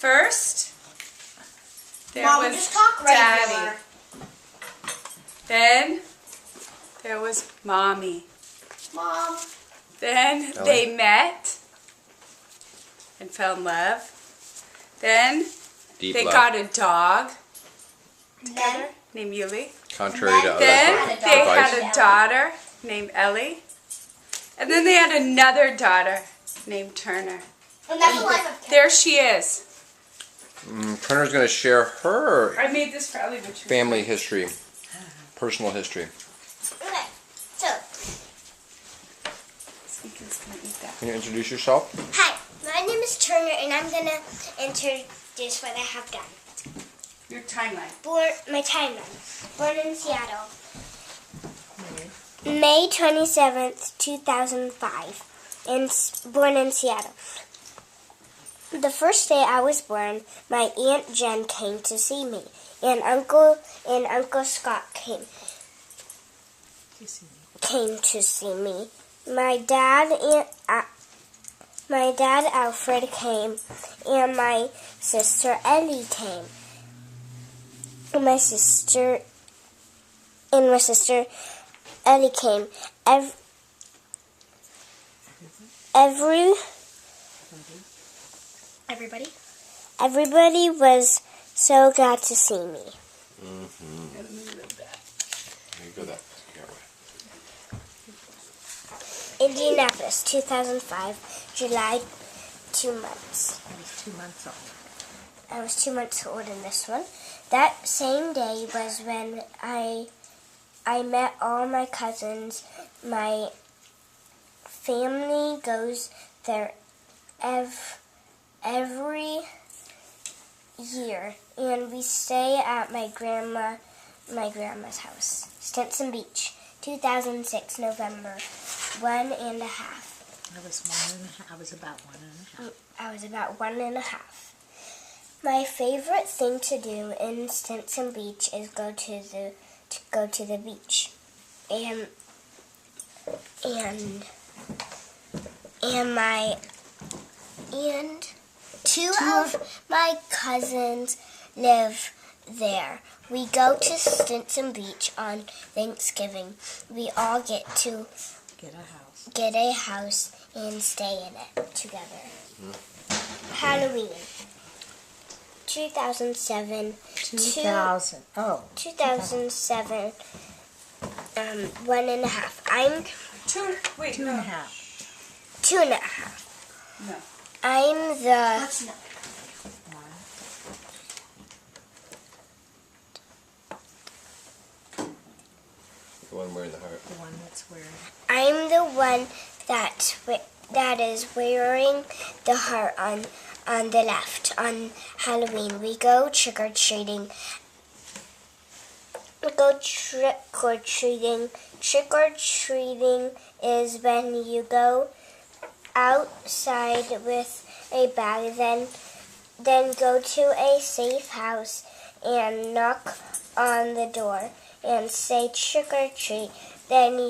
First, there Mom, was just talk Daddy. regular. Then there was Mommy. Mom. Then Ellie? they met and fell in love. Then Deep they love. got a dog Then named Yuli. Contrary to other Then had a they daughter. had a daughter named Ellie. And then they had another daughter named Turner. and that's the life of Ken. There she is. Turner's going to share her I made this for Ellie, but she family history, personal history. Okay, so Sneakin's gonna eat that. Can you introduce yourself? hi, my name is Turner, and I'm gonna introduce what I have done. Your timeline. My timeline. Born in Seattle, May 27th, 2005. Born in Seattle. The first day I was born, my Aunt Jen came to see me, and Uncle Scott came to see me. My dad Alfred came, and my sister Ellie came. My sister Ellie came. Everybody was so glad to see me. Here you go. That. Indianapolis, 2005, July, 2 months. I was 2 months old. I was 2 months old in this one. That same day was when I met all my cousins. My family goes there every year, and we stay at my grandma's house, Stinson Beach, 2006, November, 1.5. I was about 1.5. I was about 1.5. My favorite thing to do in Stinson Beach is go to the beach, and two of my cousins live there. We go to Stinson Beach on Thanksgiving. We all get to get a house and stay in it together. Halloween. 2007. 2000. Oh. 2007. 1.5. I'm 2.5. 2.5. No. I'm the. The one wearing the heart. The one that's wearing. I'm the one that is wearing the heart on the left on Halloween. We go trick or treating. We go trick or treating. Trick or treating is when you go outside with a bag, then go to a safe house and knock on the door and say trick or treat. Then they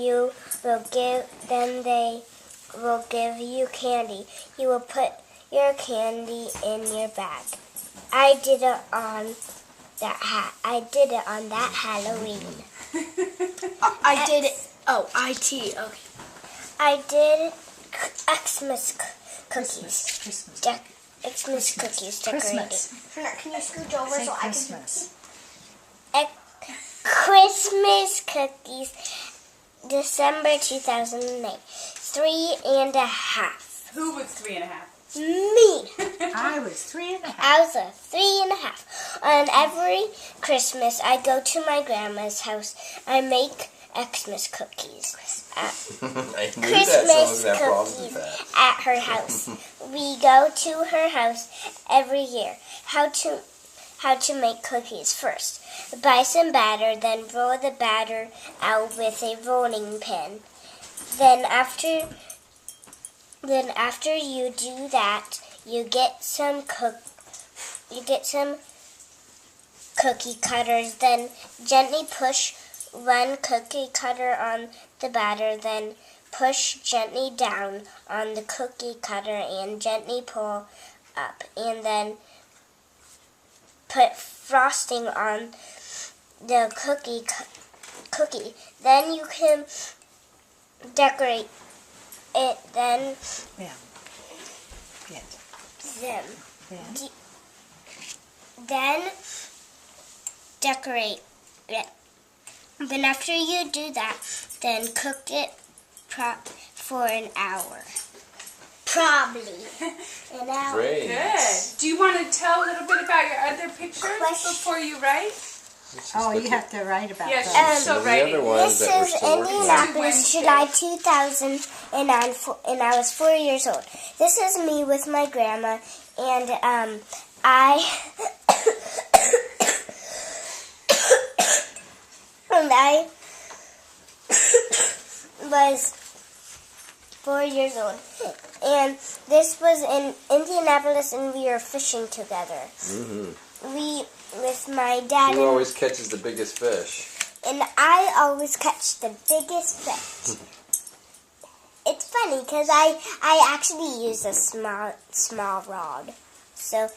will give you candy. You will put your candy in your bag. I did it on that Halloween. I did it. Oh, IT. Okay. I did Xmas cookies. Christmas. Xmas cookies decorated. Christmas. Can you scooch over Say so I can? Christmas. Christmas cookies, December 2008. 3.5. Who was 3.5? Me. I was 3.5. I was a 3.5. On every Christmas, I go to my grandma's house. I make Xmas cookies. I knew Christmas that someone was going to have problems with cookies that. at her house. We go to her house every year. How to make cookies first. Buy some batter, then roll the batter out with a rolling pin. Then after you do that, you get some cookie cutters. Then gently push one cookie cutter on the batter. Then push gently down on the cookie cutter and gently pull up. And then put frosting on the cookie. Then you can decorate it. Then Yeah. Get. them. Then. Then decorate it. Then after you do that, then cook it for an hour. Probably an hour. Great. Good. Do you want to tell a little bit about your other pictures Question. before you write? Oh, you have to write about Yes, those. she's still The writing. other ones This that we're is still working on. Indianapolis, July 2000, and I was 4 years old. This is me with my grandma, and I was 4 years old. And this was in Indianapolis, and we were fishing together. With my dad. Who always catches the biggest fish? And I always catch the biggest fish. It's funny because I actually use a small rod. So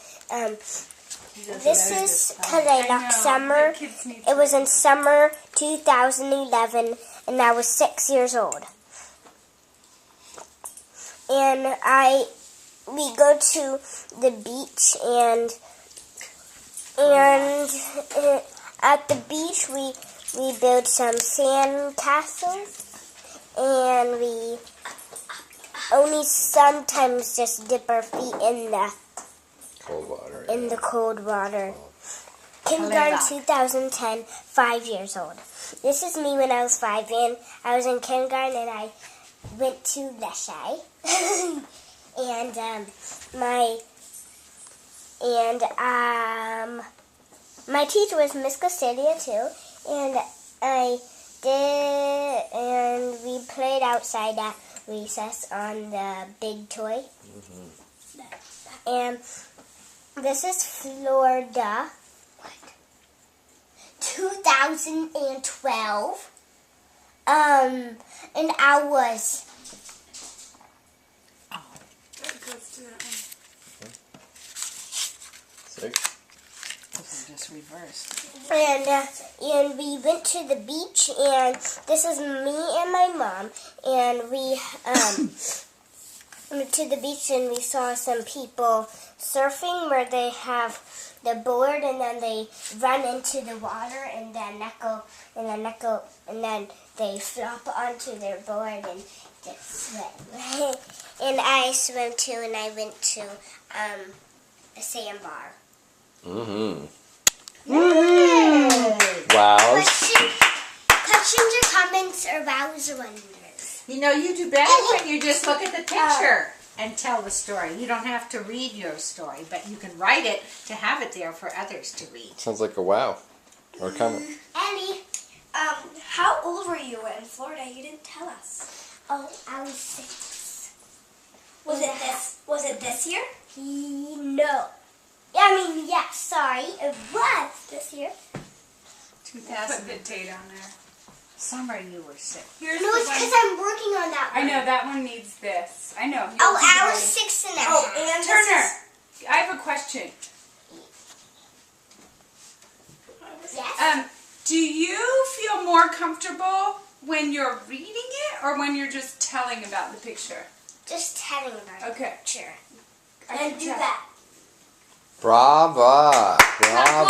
this is because I knocked summer. It was in summer 2011, and I was 6 years old. And we go to the beach, and at the beach we build some sand castles, and we only sometimes just dip our feet in the Cold water. cold water. Kindergarten 2010, 5 years old. This is me when I was 5, and I was in kindergarten, and I went to Leshay. And my teacher was Miss Castadia too, and we played outside at recess on the big toy. And this is Florida, 2012. And I was 6. This is just reversed. and we went to the beach, and this is me and my mom, and we went to the beach, and we saw some people surfing where they have the board, and then they run into the water, and then they flop onto their board and just swim. And I swim too, and I went to a sandbar. Wow. Questions or comments or wows or wonders? You know, you do better when you just look at the picture and tell the story. You don't have to read your story, but you can write it to have it there for others to read. Sounds like a wow. Or a comment. Ellie, How old were you in Florida? You didn't tell us. oh, I was 6. Was it this year? No. I mean, yeah, sorry, it was this year. 2000 Put the date on there. summer you were 6. Here's No, the it's one. because I'm working on that I one. know that one needs this. I know. Oh, I was 6 and a half. Oh, and Turner, I have a question. Yes. Do you feel more comfortable when you're reading it or when you're just telling about the picture? Just telling about it. Okay. Sure. I can And do tell. that. Brava. Brava.